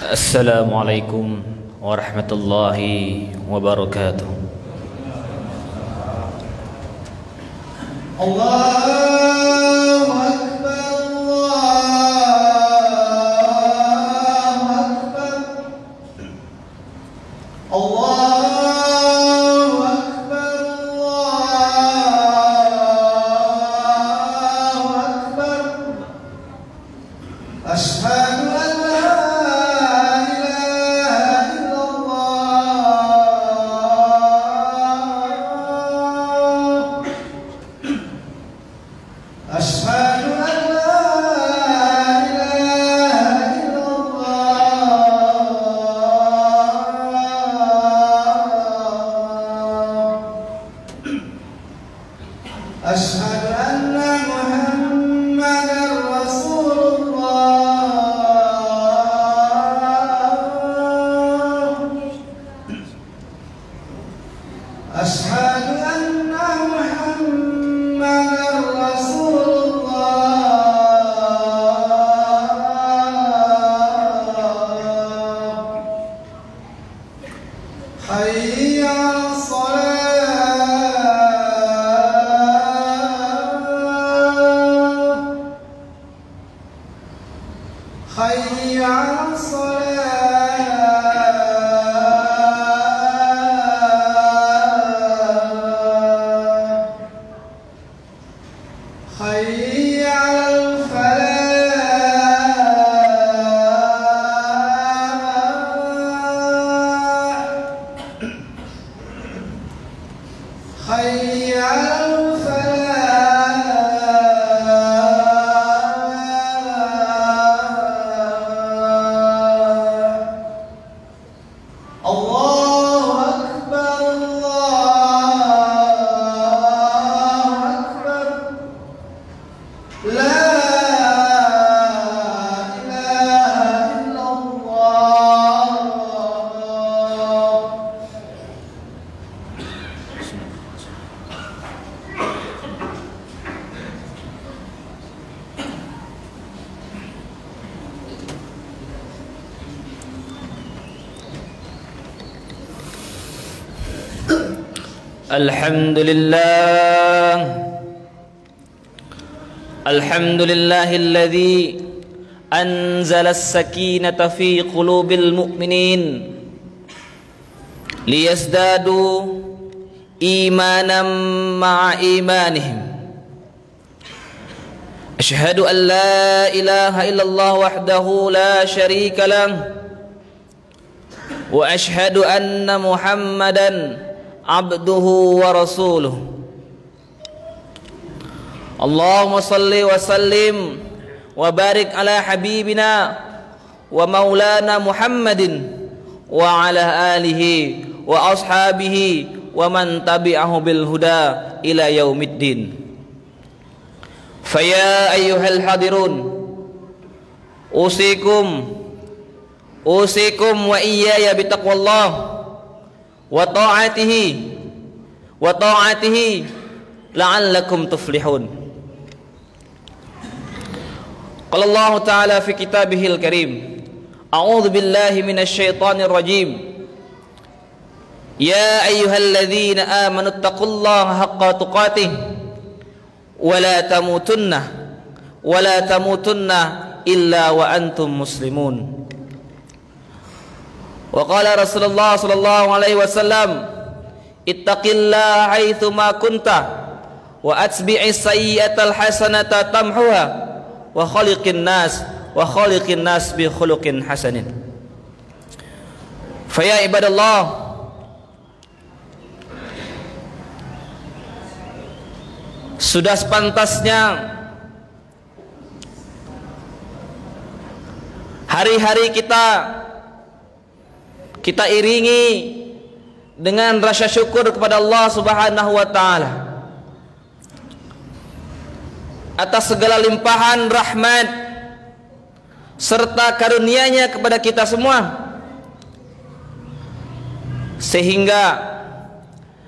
Assalamualaikum warahmatullahi wabarakatuh. Allahu Akbar, Allahu Akbar, Allahu Akbar, Allahu Akbar. Asyhadu an la أشهد أن محمدًا رسول الله. أشهد أن محمدًا رسول الله. حي على الصلاة. حي على الصلاة. حي على الفلاح. حي على Alhamdulillah, alhamdulillahilladzi anzala as-sakinata fi qulubil mu'minin liyazdadu imanan ma'a imanihim. Asyhadu an la ilaha illallah wahdahu la syarika lah wa asyhadu anna Muhammadan abduhu wa rasuluh. Allahumma salli wa sallim wa barik ala habibina wa maulana Muhammadin wa ala alihi wa ashabihi wa man tabi'ahu bil huda ila yaumiddin. Faya ayyuhal hadirun, usikum wa iyaya bitaqwallah wa ta'atihi la'allakum tuflihun. Qala Allah Ta'ala fi kitabihil karim, a'udzu billahi minasy syaithanir rajim. Ya ayyuhalladzina amanu taqullaha haqqa tuqatih wa la tamutunna illa wa antum muslimun. Wa qala Rasulullah sallallahu alaihi wasallam, ittaqillaha haitsu ma kunta wa atbi'is sayyi'atal hasanata tamhuha wa khaliqin nas bi khuluqin hasanin. Fa ya ibadallah, sudah sepantasnya hari-hari kita iringi dengan rasa syukur kepada Allah Subhanahu wa taala atas segala limpahan rahmat serta karunia-Nya kepada kita semua, sehingga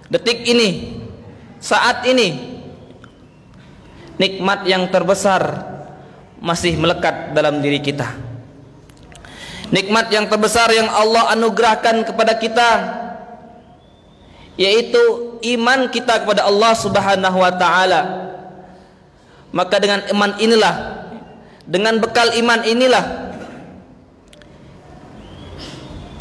detik ini, saat ini, nikmat yang terbesar masih melekat dalam diri kita, Nikmat yang terbesar yang Allah anugerahkan kepada kita, yaitu iman kita kepada Allah Subhanahu wa taala. Maka dengan iman inilah, dengan bekal iman inilah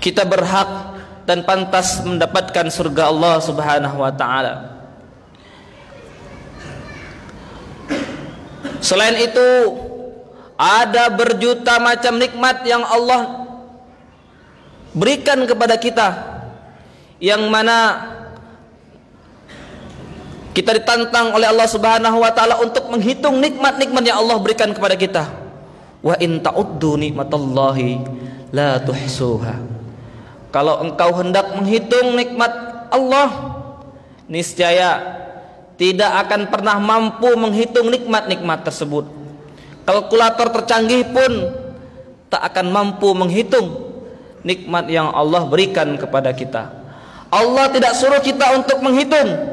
kita berhak dan pantas mendapatkan surga Allah Subhanahu wa taala. Selain itu, ada berjuta macam nikmat yang Allah berikan kepada kita, yang mana kita ditantang oleh Allah Subhanahu wa taala untuk menghitung nikmat-nikmat yang Allah berikan kepada kita. Wa in ta'uddu nikmatallahi la tuhsuha. Kalau engkau hendak menghitung nikmat Allah, niscaya tidak akan pernah mampu menghitung nikmat-nikmat tersebut. Kalkulator tercanggih pun tak akan mampu menghitung nikmat yang Allah berikan kepada kita. Allah tidak suruh kita untuk menghitung.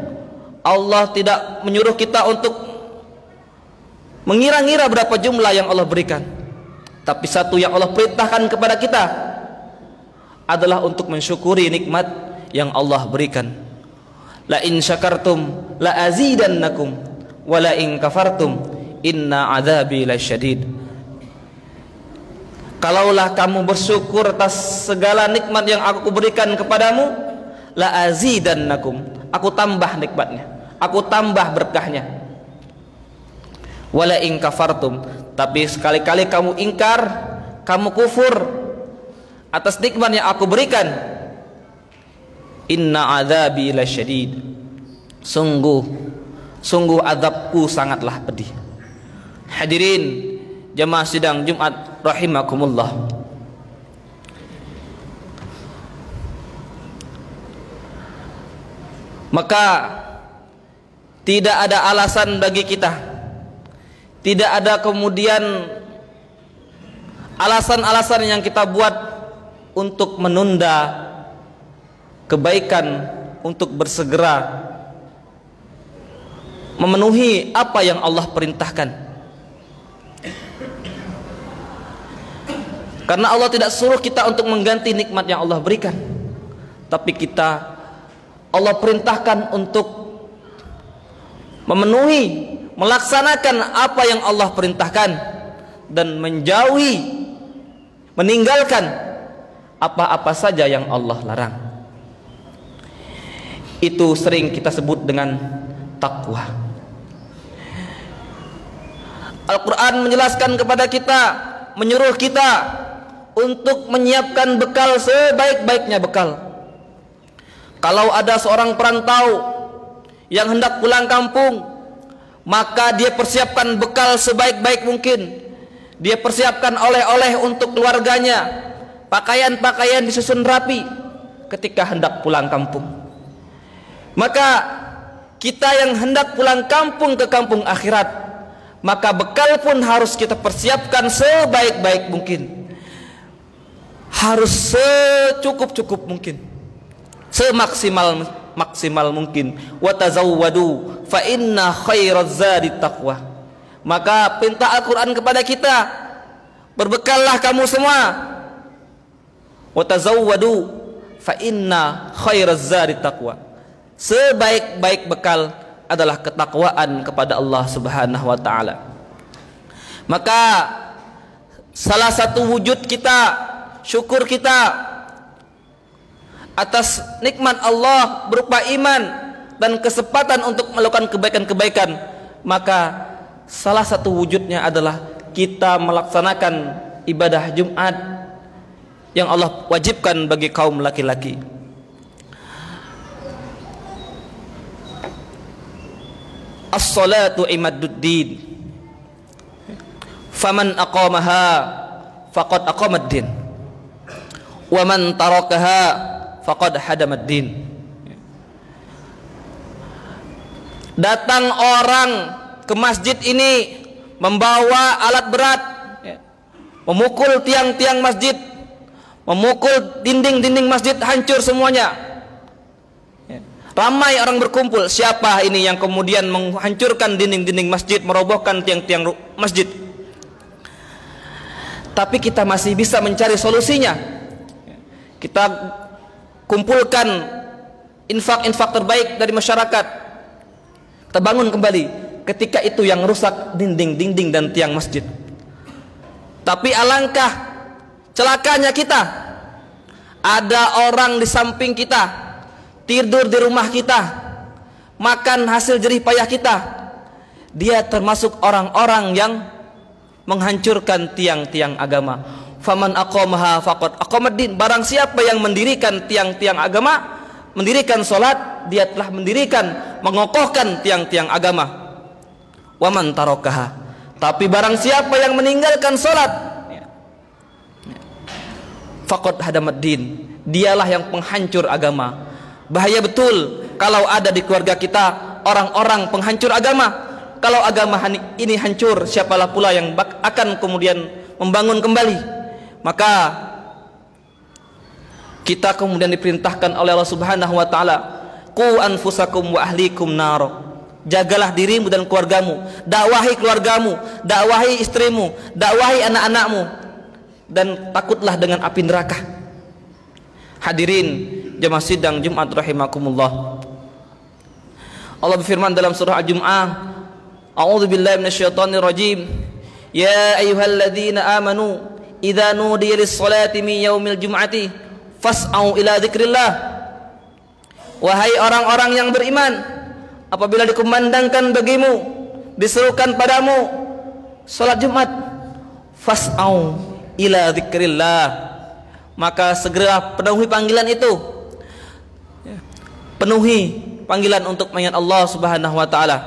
Allah tidak menyuruh kita untuk mengira-ngira berapa jumlah yang Allah berikan. Tapi satu yang Allah perintahkan kepada kita adalah untuk mensyukuri nikmat yang Allah berikan. La in syakartum la azidannakum wa la in kafartum inna adzabi lasyadid. Kalaulah kamu bersyukur atas segala nikmat yang aku berikan kepadamu, la azidannakum, aku tambah nikmatnya, aku tambah berkahnya. Wa la in kafartum, tapi sekali-kali kamu ingkar, kamu kufur atas nikmat yang aku berikan, inna adzabi lasyadid, sungguh azabku sangatlah pedih. Hadirin jamaah sidang Jumat rahimakumullah. Maka tidak ada alasan bagi kita, tidak ada kemudian alasan-alasan yang kita buat untuk menunda kebaikan, untuk bersegera memenuhi apa yang Allah perintahkan. Karena Allah tidak suruh kita untuk mengganti nikmat yang Allah berikan, tapi Allah perintahkan untuk memenuhi, melaksanakan apa yang Allah perintahkan dan meninggalkan apa-apa saja yang Allah larang. Itu sering kita sebut dengan takwa. Al-Quran menjelaskan kepada kita, menyuruh kita untuk menyiapkan bekal sebaik-baiknya bekal. Kalau ada seorang perantau yang hendak pulang kampung, maka dia persiapkan bekal sebaik-baik mungkin. Dia persiapkan oleh-oleh untuk keluarganya, pakaian-pakaian disusun rapi ketika hendak pulang kampung. Maka kita yang hendak pulang kampung ke kampung akhirat, maka bekal pun harus kita persiapkan sebaik-baik mungkin, harus secukup-cukup mungkin, semaksimal mungkin. Wa tazawwadu fa inna khairaz zadi taqwa. Maka perintah Al-Quran kepada kita, berbekallah kamu semua. Wa tazawwadu fa inna khairaz zadi taqwa. Sebaik-baik bekal adalah ketakwaan kepada Allah Subhanahu wa taala. Maka salah satu wujud kita, syukur kita atas nikmat Allah berupa iman dan kesempatan untuk melakukan kebaikan-kebaikan, maka salah satu wujudnya adalah kita melaksanakan ibadah Jumat yang Allah wajibkan bagi kaum laki-laki. As-salatu imaduddin, faman aqamaha faqad aqamad-din, wa man tarakaha faqad hadamad-din. Datang orang ke masjid ini membawa alat berat, memukul tiang-tiang masjid, memukul dinding-dinding masjid, hancur semuanya. Ramai orang berkumpul. Siapa ini yang kemudian menghancurkan dinding-dinding masjid, merobohkan tiang-tiang masjid? tapi kita masih bisa mencari solusinya. Kita kumpulkan infak-infak terbaik dari masyarakat, kita bangun kembali. Ketika itu yang rusak dinding-dinding dan tiang masjid. Tapi alangkah celakanya kita, ada orang di samping kita, tidur di rumah kita, makan hasil jerih payah kita. Dia termasuk orang-orang yang menghancurkan tiang-tiang agama. Faman aqamaha faqad aqamaddin. Barang siapa yang mendirikan tiang-tiang agama, mendirikan salat, dia telah mendirikan, mengokohkan tiang-tiang agama. Waman tarakaha. Tapi barang siapa yang meninggalkan salat, faqad hadamaddin. Dialah yang penghancur agama. Bahaya betul kalau ada di keluarga kita orang-orang penghancur agama. Kalau agama ini hancur, siapalah pula yang akan kemudian membangun kembali? Maka kita kemudian diperintahkan oleh Allah Subhanahu wa taala, qu anfusakum wa ahlikum nar. Jagalah dirimu dan keluargamu, dakwahi keluargamu, dakwahi istrimu, dakwahi anak-anakmu, dan takutlah dengan api neraka. Hadirin jemaah sidang Jumat rahimakumullah. Allah berfirman dalam surah Al-Jumu'ah, a'udzu billahi minasyaitonir rajim. Ya ayyuhalladzina amanu idza nudiya lis-salati min yaumil jum'ati fas'au ila dzikrillah. Wahai orang-orang yang beriman, apabila dikumandangkan bagimu, diserukan padamu salat Jumat, fas'au ila dzikrillah, maka segera penuhi panggilan itu. Penuhi panggilan untuk mengingat Allah Subhanahu wa taala.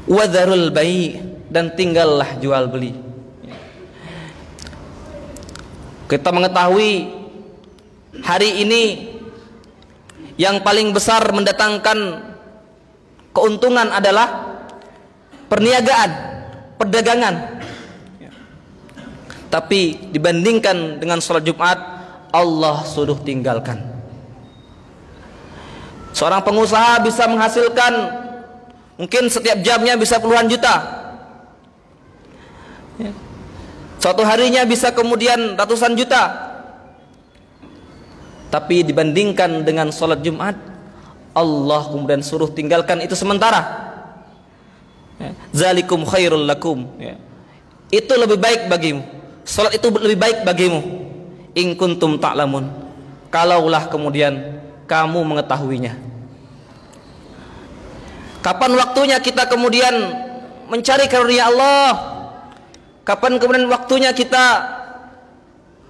Wadharul bai', dan tinggallah jual beli. Kita mengetahui hari ini yang paling besar mendatangkan keuntungan adalah perniagaan, perdagangan. Tapi dibandingkan dengan sholat Jumat, Allah suruh tinggalkan. Seorang pengusaha bisa menghasilkan mungkin setiap jamnya bisa puluhan juta, suatu harinya bisa kemudian ratusan juta. Tapi dibandingkan dengan sholat Jumat, Allah kemudian suruh tinggalkan itu sementara. Zalikum khairul lakum. Itu lebih baik bagimu. Sholat itu lebih baik bagimu. In kuntum ta'lamun. Kalaulah kemudian kamu mengetahuinya. Kapan waktunya kita kemudian mencari karunia Allah? Kapan kemudian waktunya kita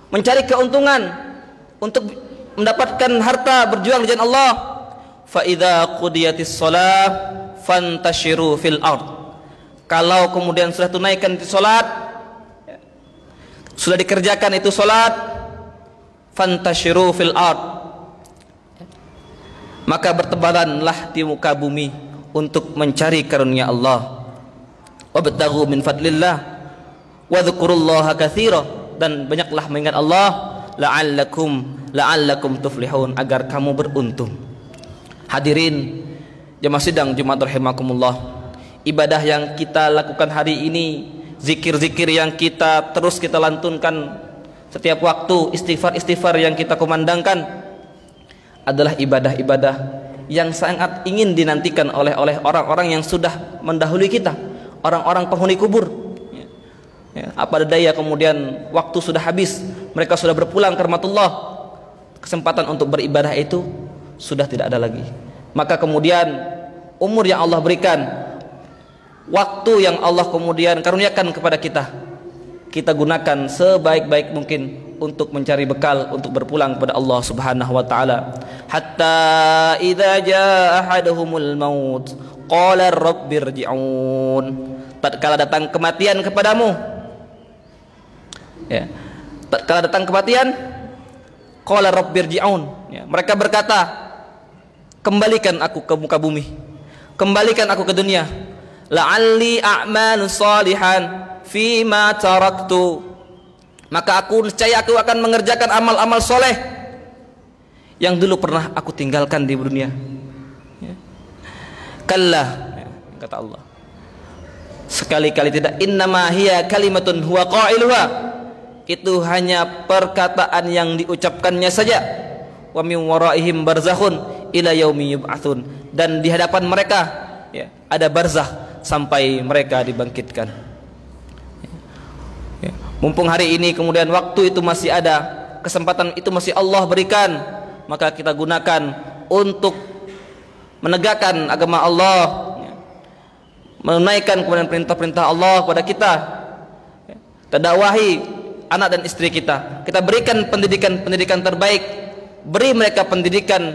mencari keuntungan untuk mendapatkan harta, berjuang di jalan Allah? Fa idza qudiyatis shalah fantashiru fil ard. Kalau kemudian sudah tunaikan itu salat, sudah dikerjakan itu salat, fantashiru fil ard, maka bertebaranlah di muka bumi untuk mencari karunia Allah. Wabtaghu min fadlillah wa dzkurullaha katsira, dan banyaklah mengingat Allah, la'allakum tuflihun, agar kamu beruntung. Hadirin jemaah sidang Jumat rahimakumullah, ibadah yang kita lakukan hari ini, zikir-zikir yang kita terus kita lantunkan setiap waktu, istighfar-istighfar yang kita kumandangkan, adalah ibadah-ibadah yang sangat ingin dinantikan oleh orang-orang yang sudah mendahului kita, orang-orang penghuni kubur. Apa daya kemudian waktu sudah habis, mereka sudah berpulang ke rahmatullah, kesempatan untuk beribadah itu sudah tidak ada lagi. Maka kemudian umur yang Allah berikan, waktu yang Allah kemudian karuniakan kepada kita, kita gunakan sebaik-baik mungkin untuk mencari bekal untuk berpulang kepada Allah Subhanahu wa taala. Hatta idza jaa ahaduhumul maut qala rabbirji'un. Tatkala datang kematian kepadamu, ya, tatkala datang kematian, qala rabbirji'un, ya, mereka berkata, kembalikan aku ke muka bumi, kembalikan aku ke dunia, la'alli a'malu salihan fima taraktu, maka aku niscaya aku akan mengerjakan amal-amal soleh yang dulu pernah aku tinggalkan di dunia. Kalla, kata Allah, sekali-kali tidak. Innama hiya kalimatun huwa qailuha, itu hanya perkataan yang diucapkannya saja. Wa min waraihim barzakhun ila yaumi yub'atsun, dan di hadapan mereka ya, ada barzakh sampai mereka dibangkitkan. Ya. Mumpung hari ini kemudian waktu itu masih ada, kesempatan itu masih Allah berikan, maka kita gunakan untuk menegakkan agama Allah, menunaikan kemudian perintah-perintah Allah kepada kita, kita dakwahi anak dan istri kita, kita berikan pendidikan terbaik, beri mereka pendidikan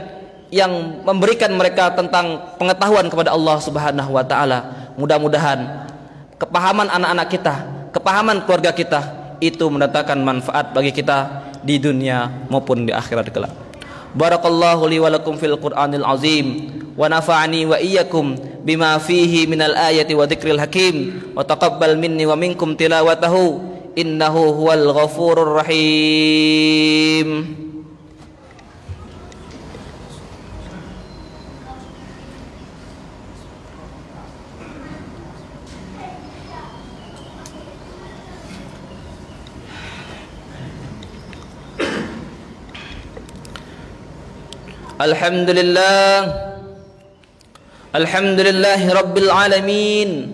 yang memberikan mereka tentang pengetahuan kepada Allah Subhanahu wa taala. Mudah-mudahan kepahaman anak-anak kita, kepahaman keluarga kita itu mendatangkan manfaat bagi kita di dunia maupun di akhirat kelak. Barakallahu li wa lakum fil Qur'anil azim wa nafa'ani wa iyyakum bima fihi minal ayati wa dzikril hakim wa taqabbal minni wa minkum tilawatahu innahu huwal ghafurur rahim. Alhamdulillahi rabbil alamin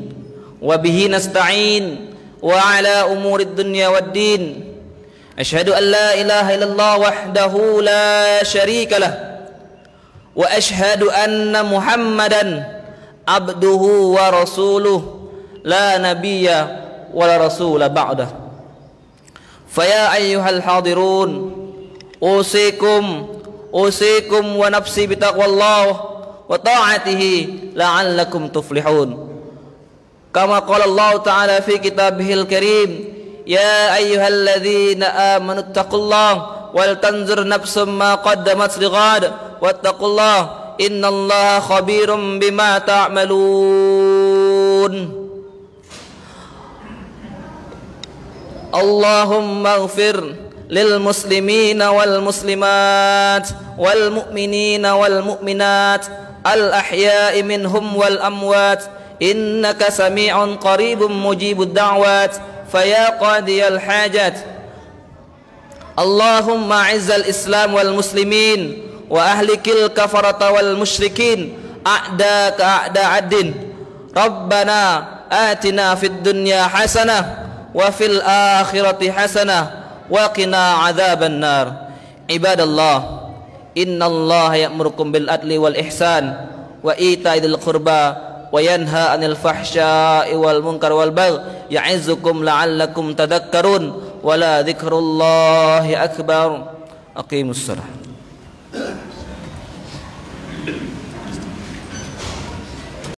wa bihi nasta'in wa ala umurid dunya waddin. Asyhadu an la ilaha illallah wahdahu la syarika lah wa asyhadu anna Muhammadan abduhu wa rasuluh la nabiyya wa la rasula ba'dah. Faya ayyuhal hadirun usikum wa nafsi bitaqwallah wa ta'atihi la'allakum tuflihun. Kama qala Allah ta'ala fi kitabihil karim, ya ayyuhalladzina amanu taqullaha wal tanzur nafsum ma qaddamat lighad wattaqullaha innallaha khabirum bima ta'malun. Allahumma ighfir lil muslimina wal muslimat wal mu'minina wal mu'minat al ahya'i minhum wal amwat innaka sami'un qaribun mujibud da'wat faya qadiyal hajat. Allahumma izzal islam wal muslimin wa ahlikil kafarata wal musyrikin a'daka a'da'addin. Rabbana atina fid dunya hasanah wa fil akhirati hasanah wa qina adzaban nar. Ibadallah, innallaha ya'murukum bil adli wal ihsan wa ita'idil qurba wa yanha 'anil fahsya'i wal munkar wal baghi ya'izukum la'allakum tadhakkarun wa la dzikrullahi akbar. Aqimussalah.